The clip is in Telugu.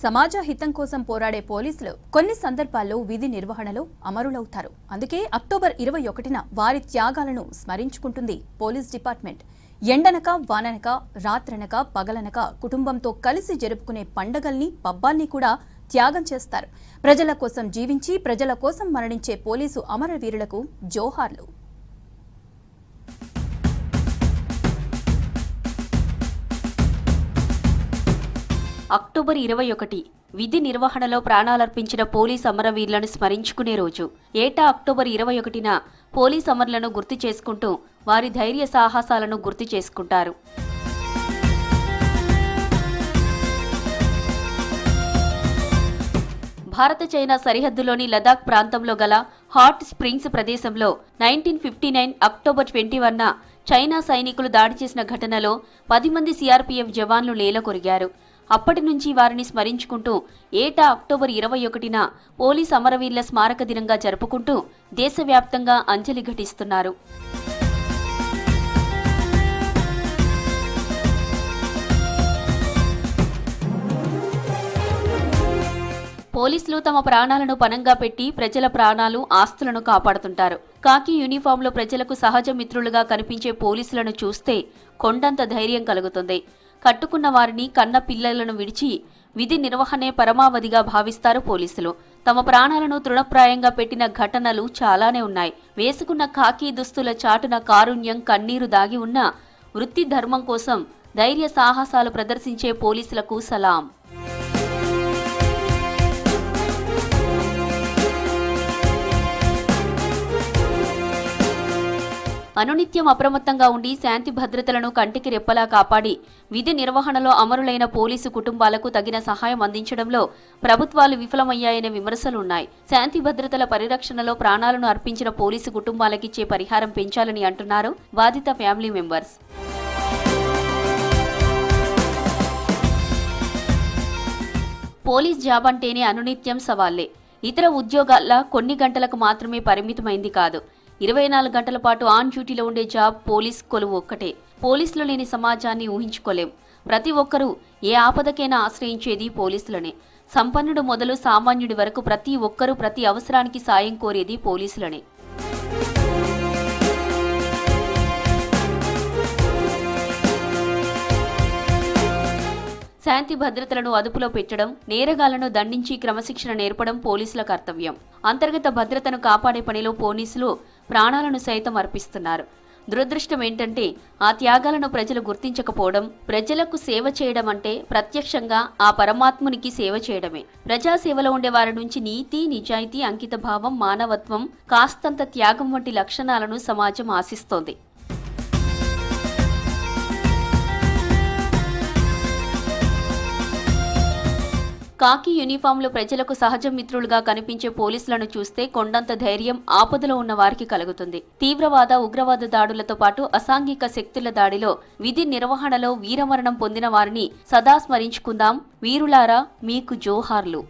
సమాజ హితం కోసం పోరాడే పోలీసులు కొన్ని సందర్భాల్లో విధి నిర్వహణలో అమరులవుతారు. అందుకే అక్టోబర్ 21న వారి త్యాగాలను స్మరించుకుంటుంది పోలీస్ డిపార్ట్మెంట్. ఎండనక వాననక రాత్రనక పగలనక కుటుంబంతో కలిసి జరుపుకునే పండగల్ని పబ్బాల్ని కూడా త్యాగం చేస్తారు. ప్రజల కోసం జీవించి ప్రజల కోసం మరణించే పోలీసు అమరవీరులకు జోహార్లు. అక్టోబర్ 21 విధి నిర్వహణలో ప్రాణాలర్పించిన పోలీస్ అమరవీరులను స్మరించుకునే రోజు. ఏటా అక్టోబర్ 21న పోలీస్ అమరులను గుర్తు చేసుకుంటూ వారి ధైర్య సాహసాలను గుర్తు చేసుకుంటారు. భారత చైనా సరిహద్దులోని లదాఖ్ ప్రాంతంలో గల హాట్ స్ప్రింగ్స్ ప్రదేశంలో 1959 అక్టోబర్ 21న చైనా సైనికులు దాడి చేసిన ఘటనలో 10 మంది సిఆర్పీఎఫ్ జవాన్లు నేలకొరిగారు. అప్పటి నుంచి వారిని స్మరించుకుంటూ ఏటా అక్టోబర్ 21న పోలీస్ అమరవీరుల స్మారక దినంగా జరుపుకుంటూ దేశవ్యాప్తంగా అంజలి ఘటిస్తున్నారు. పోలీసులు తమ ప్రాణాలను పణంగా పెట్టి ప్రజల ప్రాణాలు ఆస్తులను కాపాడుతుంటారు. కాకి యూనిఫామ్లో ప్రజలకు సహజ మిత్రులుగా కనిపించే పోలీసులను చూస్తే కొండంత ధైర్యం కలుగుతుంది. కట్టుకున్న వారిని కన్న పిల్లలను విడిచి విధి నిర్వహణే పరమావధిగా భావిస్తారు పోలీసులు. తమ ప్రాణాలను తృణప్రాయంగా పెట్టిన ఘటనలు చాలానే ఉన్నాయి. వేసుకున్న ఖాకీ దుస్తుల చాటున కారుణ్యం, కన్నీరు దాగి ఉన్న వృత్తి ధర్మం కోసం ధైర్య సాహసాలు ప్రదర్శించే పోలీసులకు సలాం. అనునిత్యం అప్రమత్తంగా ఉండి శాంతి భద్రతలను కంటికి రెప్పలా కాపాడి విధి నిర్వహణలో అమరులైన పోలీసు కుటుంబాలకు తగిన సహాయం అందించడంలో ప్రభుత్వాలు విఫలమయ్యాయనే విమర్శలున్నాయి. శాంతి భద్రతల పరిరక్షణలో ప్రాణాలను అర్పించిన పోలీసు కుటుంబాలకిచ్చే పరిహారం పెంచాలని అంటున్నారు బాధిత ఫ్యామిలీ మెంబర్స్. పోలీస్ జాబ్ అంటేనే అనునిత్యం సవాళ్లే. ఇతర ఉద్యోగాల్లో కొన్ని గంటలకు మాత్రమే పరిమితమైంది కాదు. 24 గంటల పాటు ఆన్ డ్యూటీలో ఉండే జాబ్ పోలీస్ కొలువు ఒక్కటే. పోలీసులు లేని సమాజాన్ని ఊహించుకోలేం. ప్రతి ఒక్కరూ ఏ ఆపదకైనా ఆశ్రయించేది పోలీసులనే. సంపన్నుడు మొదలు సామాన్యుడి వరకు ప్రతి ఒక్కరూ ప్రతి అవసరానికి సాయం కోరేది పోలీసులనే. శాంతి భద్రతలను అదుపులో పెట్టడం, నేరగాళ్లను దండించి క్రమశిక్షణ నేర్పడం పోలీసుల కర్తవ్యం. అంతర్గత భద్రతను కాపాడే పనిలో పోలీసులు ప్రాణాలను సైతం అర్పిస్తున్నారు. దురదృష్టం ఏంటంటే ఆ త్యాగాలను ప్రజలు గుర్తించకపోవడం. ప్రజలకు సేవ చేయడం అంటే ప్రత్యక్షంగా ఆ పరమాత్మునికి సేవ చేయడమే. ప్రజాసేవలో ఉండే వారి నుంచి నీతి, నిజాయితీ, అంకితభావం, మానవత్వం, కాస్తంత త్యాగం వంటి లక్షణాలను సమాజం ఆశిస్తోంది. కాకి యూనిఫామ్లో ప్రజలకు సహజ మిత్రులుగా కనిపించే పోలీసులను చూస్తే కొండంత ధైర్యం ఆపదలో ఉన్న వారికి కలుగుతుంది. తీవ్రవాద, ఉగ్రవాద దాడులతో పాటు అసాంఘిక శక్తుల దాడిలో విధి నిర్వహణలో వీరమరణం పొందిన వారిని సదా స్మరించుకుందాం. వీరులారా, మీకు జోహార్లు.